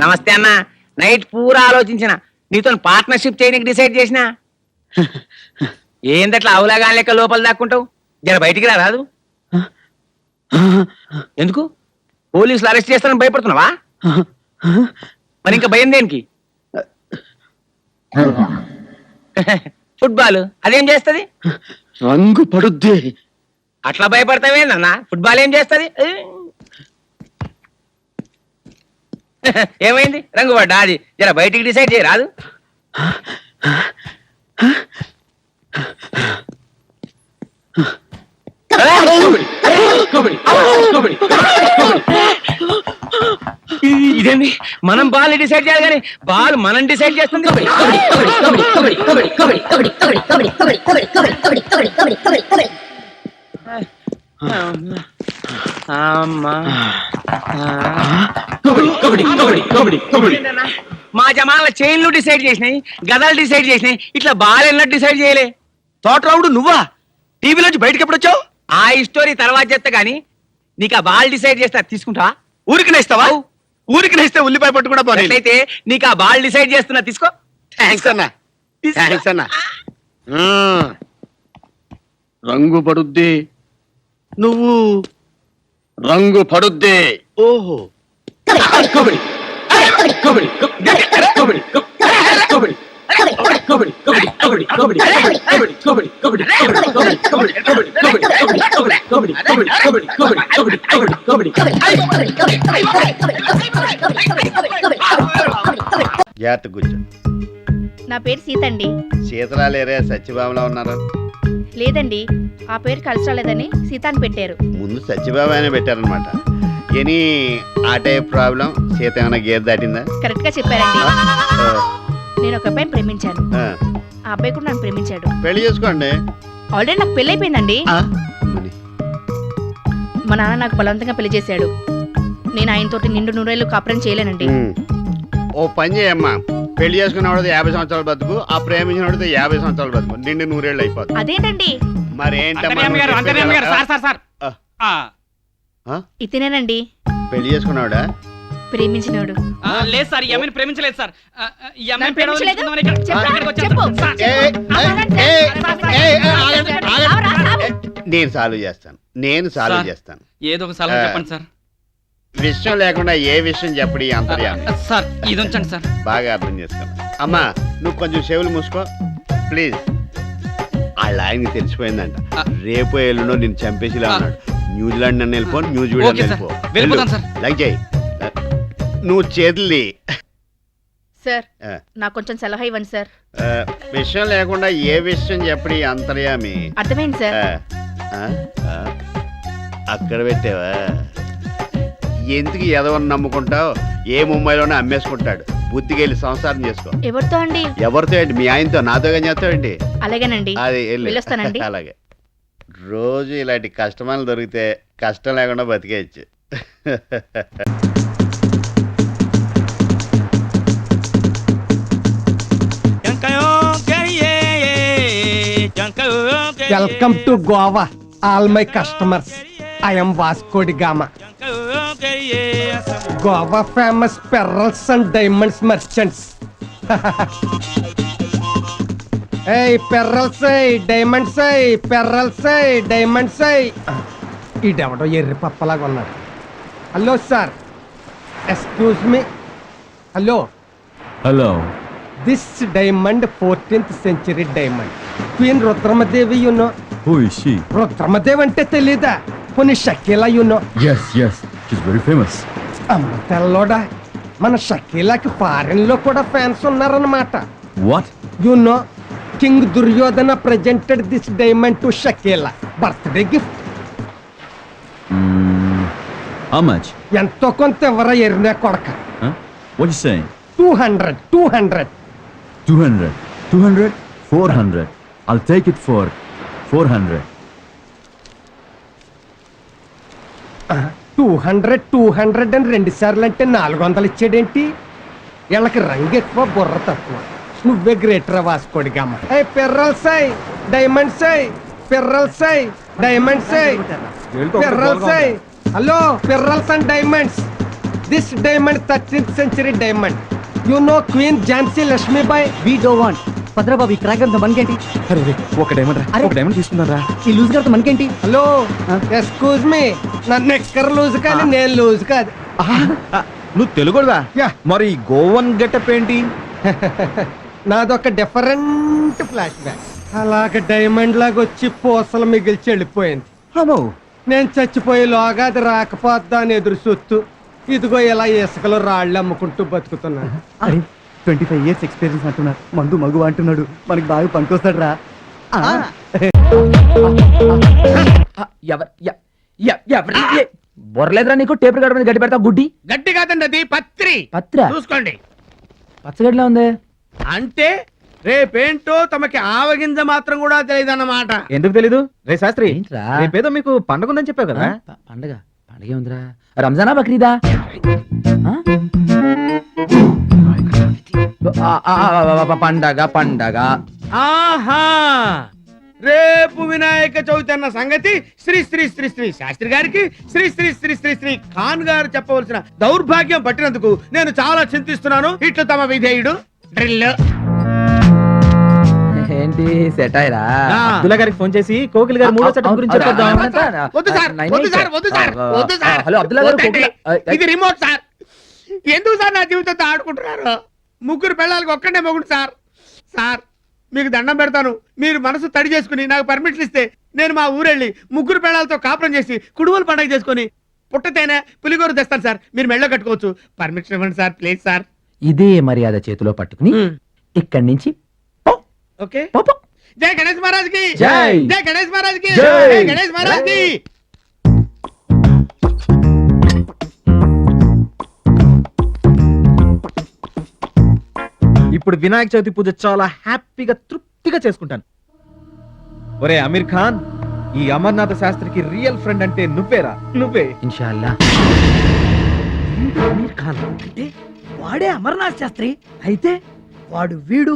నమస్తే అన్న. నైట్ పూరా ఆలోచించిన నీతో పార్ట్నర్షిప్ చేయడానికి డిసైడ్ చేసిన. ఏందట్లా అవులాగా లెక్క లోపల దాక్కుంటావు? జర బయటికి రాదు. ఎందుకు? పోలీసులు అరెస్ట్ చేస్తారని భయపడుతున్నావా? మరి ఇంకా భయం దేనికి? ఫుట్బాల్ అదేం చేస్తది? రంగు పడుద్ది. అట్లా భయపడతావేందన్నా? ఫుట్బాల్ ఏం చేస్తది? ఏమైంది? రంగు పడ్డా? అది జర బయటికి డిసైడ్ చేయరాదు. ఇదేంది? మనం బాల్ డిసైడ్ చేయాలి కానీ బాల్ మనం డిసైడ్ చేస్తుంది. మా జమాల చైన్లు డిసైడ్ చేసినాయి, గదాలు డిసైడ్ చేసినాయి, ఇట్లా బాల్ ఎన్నట్టు డిసైడ్ చేయలే. తోటరావుడు నువ్వా? టీవీలోంచి బయటకి ఎప్పుడు వచ్చావు? ఆ స్టోరీ తర్వాత చెప్తా గానీ నీకు ఆ బాల్ డిసైడ్ చేస్తా, తీసుకుంటావా? ఊరికి నేస్తావా? ఊరికి నేస్తే ఉల్లిపాయ పట్టు కూడా పోనీ. అయితే నీకు ఆ బాల్ డిసైడ్ చేస్తున్నా, తీసుకో. థ్యాంక్స్ అన్న. థ్యాంక్స్ అన్న. రంగు పడుద్ది. నువ్వు రంగు పడుద్ది. ఓహో, జాగ్రత్త కూర్చో. నా పేరు సీత అండి. శీతలా లేరే, సత్యభామలా ఉన్నారు. లేదండి, ఆ పేరు కలిసి రాలేదని సీత అని పెట్టారు. ముందు సత్యబాబు అనే పెట్టారనమాట. ఎనీ ఆ టైప్ ప్రాబ్లం. సీత ఏమైనా గేర్ దాటిందా? కరెక్ట్ గా చెప్పారండి. నేను ఒక అబ్బాయిని ప్రేమించాను. ఆ అబ్బాయి కూడా నన్ను ప్రేమించాడు. పెళ్లి చేసుకోండి. ఆల్రెడీ నాకు పెళ్లి అయిపోయిందండి. మా నాన్న నాకు బలవంతంగా పెళ్లి చేశాడు. నేను ఆయనతోటి నిండు నూరేళ్ళు కాపురం చేయలేనండి. ఓ పని చేయమ్మా, పెళ్లి చేసుకున్నవాడు 50 సంవత్సరాలు బతుకు, ఆ ప్రేమించినవాడు 50 సంవత్సరాలు బతుకు, నిండు 100 ఏళ్ళు అయిపోతుంది. అదేంటండి? మరి ఇతనేనండి పెళ్లి చేసుకున్నావాడా? ప్రేమించినాడు. లేదు సార్, ఈ అమ్మాయిని ప్రేమించలేదు సార్. నేను సాల్వ్ చేస్తాను. ఏదో ఒక సలహా చెప్పండి సార్. విషయం లేకుండా ఏ విషయం చెప్పడి అంతర్యామి. సార్ ఇది ఉంచండి సార్. బాగా అర్థం చేసుకో. అమ్మా నువ్వు కొంచెం చెవులు మూసుకో ప్లీజ్. వాళ్ళ ఆయనకి తెలిసిపోయిందంట. రేపు ఎల్లుండో నేను చంపేసిలా ఉన్నాడు. న్యూజిలాండ్ నన్ను వెళ్ళిపో, న్యూజిలాండ్ వెళ్ళిపో. లైక్ చేయి. నువ్వు చేతుల్ని సార్, నాకు కొంచెం సలహా ఇవ్వండి సార్. విషయం లేకుండా ఏ విషయం చెప్పడి అంతర్యామి. అర్థమైంది సార్. అక్కడ పెట్టావా? ఎందుకు ఎదవని నమ్ముకుంటావు? ఏ ముంబైలోనే అమ్మేసుకుంటాడు. బుద్ధికి వెళ్ళి సంసారం చేసుకో. ఎవరితో అండి? ఎవరితో ఏంటి? మీ ఆయనతో. నాతో కానీ చేస్తావేంటి? అలాగేనండి, అది వెళ్ళొస్తానండి. అలాగే. రోజు ఇలాంటి కష్టమాలు దొరికితే కష్టం లేకుండా బతికేయచ్చు. Welcome to Goa all my customers. I am Vasco da Gama. Goa famous pearls and diamonds merchants. ఏయ్ పెర్రల్స్, డైమండ్స్, పెర్రల్స్, డైమండ్స్. ఈడెవడో ఎర్రి పప్పలాగా ఉన్నాడు. Hello sir, excuse me. Hello hello. This diamond 14th century diamond. Queen Rudramadevi you know. Who is she? Rudramadevi అంటే తెలీదా? కొన్ని Shakeela you know. Yes, she's very famous. అమ్మ తెల్లోడా, మన షకీలాకి ఫారెన్ లో కూడా ఫ్యాన్స్ ఉన్నారన్నమాట. What? You know, king Duryodhana presented this diamond to Shakeela birthday gift. How much? ఎంతో కొంత ఎవరా ఎరినా కొడక. What you saying? 200. 200? 400? I'll take it for 400. 200 అని 2 సార్లు అంటే 400 ఇచ్చాడేంటి? వీళ్ళకి రంగు ఎక్కువ బుర్ర తక్కువ. నువ్వే గ్రేటర్ వాసుకోడిగమ్మ. పెర్రల్ సై డైమండ్ సై పెర్రల్ సై డైమండ్ సై పెర్రల్ సై. Hello pearls and diamonds. This diamond 13th century diamond. You know queen Jhansi Lakshmibai. We do want Bhadrababu ఈ క్రాక్ అంతా మనకేంటి? ఒక డైమండ్ తీసుకున్నారా? ఈ లూజ్ గారితో మనకేంటి? హలో ఎక్స్క్యూజ్ మీ, నన్ను ఎక్కర లూజ్ కానీ నేను లూజ్ కాదు. నువ్వు తెలుగుదా? యా. మరి గోవన్ గెటప్ ఏంటి? నాదొక డిఫరెంట్ ఫ్లాష్ బ్యాక్. అలాగ డైమండ్ లాగా వచ్చి పూసలు మిగిల్చి వెళ్ళిపోయింది. అమ్మో, నేను చచ్చిపోయేలోగా అది రాకపోద్దా అని ఎదురు చూస్తూ ఇదిగో ఇలా ఇసుకలో రాళ్ళు అమ్ముకుంటూ బతుకుతున్నాను. 25 years ఎక్స్పీరియన్స్ అంటున్నారు, మందు మగు అంటున్నాడు, మనకి బాగా పనికొస్తాడు రా. బొర్రలేదురా నీకు? టేప్ రికార్డర్ మీద గడ్డి పెడతా గుడ్డి. గట్టి కాదండి, అది పత్రి. పత్ర చూసుకోండి. పచ్చగడ్డిలా ఉంది. అంటే రేపేంటో తమకి ఆవగింజ మాత్రం కూడా తెలియదన్నమాట. ఎందుకు తెలీదు? రే శాస్త్రి, ఏంట్రా? రేపేదో మీకు పండగ ఉందని చెప్పావు కదా? పండగ ఉందిరా. రంజానా బక్రీదా? పండగ. ఆహా, రేపు వినాయక చవితి అన్న సంగతి శ్రీ శ్రీ శ్రీ శ్రీ శాస్త్రి గారికి శ్రీ శ్రీ శ్రీ శ్రీ శ్రీ ఖాన్ గారు చెప్పవలసిన దౌర్భాగ్యం పట్టినందుకు నేను చాలా చింతిస్తున్నాను. ఇట్లు తమ విధేయుడు డ్రిల్. ఏంటి సెటైరా? అబ్దుల్లా గారికి ఫోన్ చేసి కోకిల్ గారు మూడో చట్టం గురించి చెప్పొద్దాం. వద్దు సార్, వద్దు సార్, వద్దు సార్, వద్దు సార్. హలో అబ్దుల్లా గారు, వద్దండి. కోకిల- ఇది రిమోట్ సార్. ఎందుకు సార్ నా జీవితంతో ఆడుకుంటున్నారు? ముగ్గురు పిల్లలకి ఒక్కడే మొగుడు సార్. సార్ మీకు దండం పెడతాను, మీరు మనసు తడి చేసుకుని నాకు పర్మిషన్ ఇస్తే నేను మా ఊరెళ్ళి ముగ్గురు పిల్లలతో కాపురం చేసి కుడుములు పండగ చేసుకుని పుట్టతేనే పులిగోరు తెస్తాను సార్. మీరు మెళ్ళో కట్టుకోవచ్చు. పర్మిషన్ ఇవ్వండి సార్, ప్లీజ్ సార్. ఇదే మర్యాద చేతిలో పట్టుకుని ఇక్కడి నుంచి ఓకే. పో, పో. జై గణేష్ మహారాజ్ కి జై. జై గణేష్ మహారాజ్ కి జై. జై గణేష్ మహారాజ్ కి. ఇప్పుడు వినాయక చవితి పూజ చాలా హ్యాపీగా తృప్తిగా చేసుకుంటాను. ఒరే అమీర్ ఖాన్, ఈ అమర్నాథ శాస్త్రికి రియల్ ఫ్రెండ్ అంటే నువ్వేరా, నువ్వే. ఇన్షాల్లా. అమీర్ ఖాన్ అంటే వాడే అమర్నాథ్ శాస్త్రి. అయితే వాడు వీడు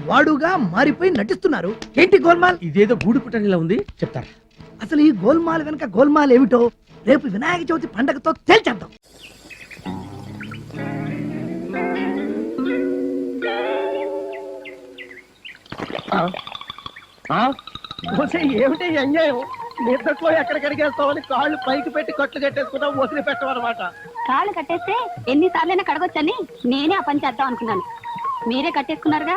వాడుగా మారిపోయి నటిస్తున్నారు. ఏంటి గోల్మాల్? ఇదేదో గూడు పుట్టనిలా ఉంది, చెప్తారా? అసలు ఈ గోల్మాల్ వెనక గోల్మాల్ ఏమిటో రేపు వినాయక చవితి పండగతో తేల్చేద్దాం. ఏమిటి అన్యాయం? నిద్రలో ఎక్కడికి వెళ్తామని కాళ్ళు పైకి పెట్టి కట్లు కట్టేసుకున్నా వదిలి పెట్టమన్నమాట. కాళ్ళు కట్టేస్తే ఎన్నిసార్లైనా కడగొచ్చని నేనే ఆ పని చేద్దాం అనుకున్నాను. మీరే కట్టేసుకున్నారుగా.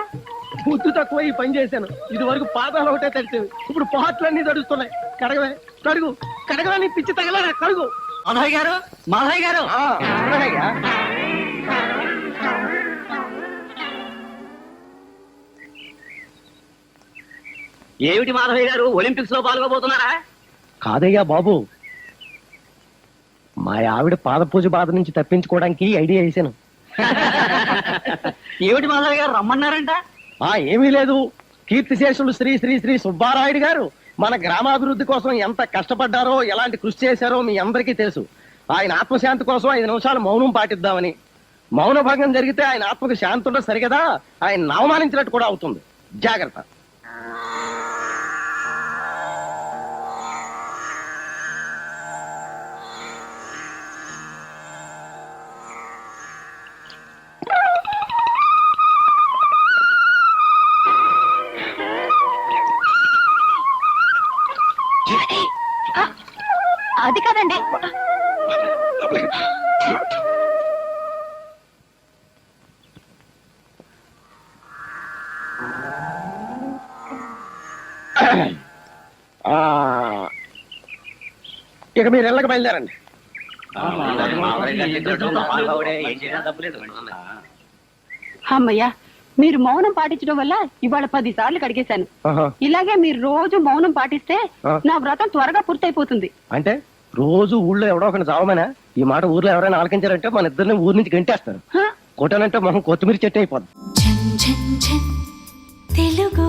బుద్ధి తక్కువ ఈ పని చేశాను. ఇది వరకు పాదాలు ఒకటే తడిచేవి, ఇప్పుడు పాటలన్నీ తడుస్తున్నాయి. కడగవే, కడుగు, కడగలని పిచ్చి తగల కడుగు. మాధవ్ గారు, మాధవ్ గారు, ఏమిటి మాధవయ్య గారు, ఒలింపిక్స్ లో పాల్గొబోతున్నారా? కాదయ్యా బాబు, మా ఆవిడ పాద పూజ బాధ నుంచి తప్పించుకోవడానికి ఐడియా వేసాను. ఏమిటి మాధవయ్య గారు రమ్మన్నారంట? ఏమీ లేదు. కీర్తిశేషులు శ్రీ శ్రీ శ్రీ సుబ్బారాయుడు గారు మన గ్రామాభివృద్ధి కోసం ఎంత కష్టపడ్డారో, ఎలాంటి కృషి చేశారో మీ అందరికీ తెలుసు. ఆయన ఆత్మశాంతి కోసం 5 నిమిషాలు మౌనం పాటిద్దామని. మౌన భంగం జరిగితే ఆయన ఆత్మకు శాంతి ఉండదు సరిగదా, ఆయన అవమానించినట్టు కూడా అవుతుంది. జాగ్రత్త. అది కాదండి. ఇక మీరు ఎల్లకి బయలుదేరండి. అమ్మయ్యా, మీరు మౌనం పాటించడం వల్ల ఇవాళ 10 సార్లు కడిగేశాను. ఇలాగే మీరు రోజు మౌనం పాటిస్తే నా వ్రతం త్వరగా పూర్తయిపోతుంది. అంటే రోజు ఊళ్ళో ఎవడో ఒకరిని చావమనా? ఈ మాట ఊర్లో ఎవరైనా ఆలకించారంటే మన ఇద్దరిని ఊరి నుంచి గంటేస్తారు. కొట్టానంటే మొహం కొత్తిమీర చెట్టు అయిపోద్ది. తెలుగు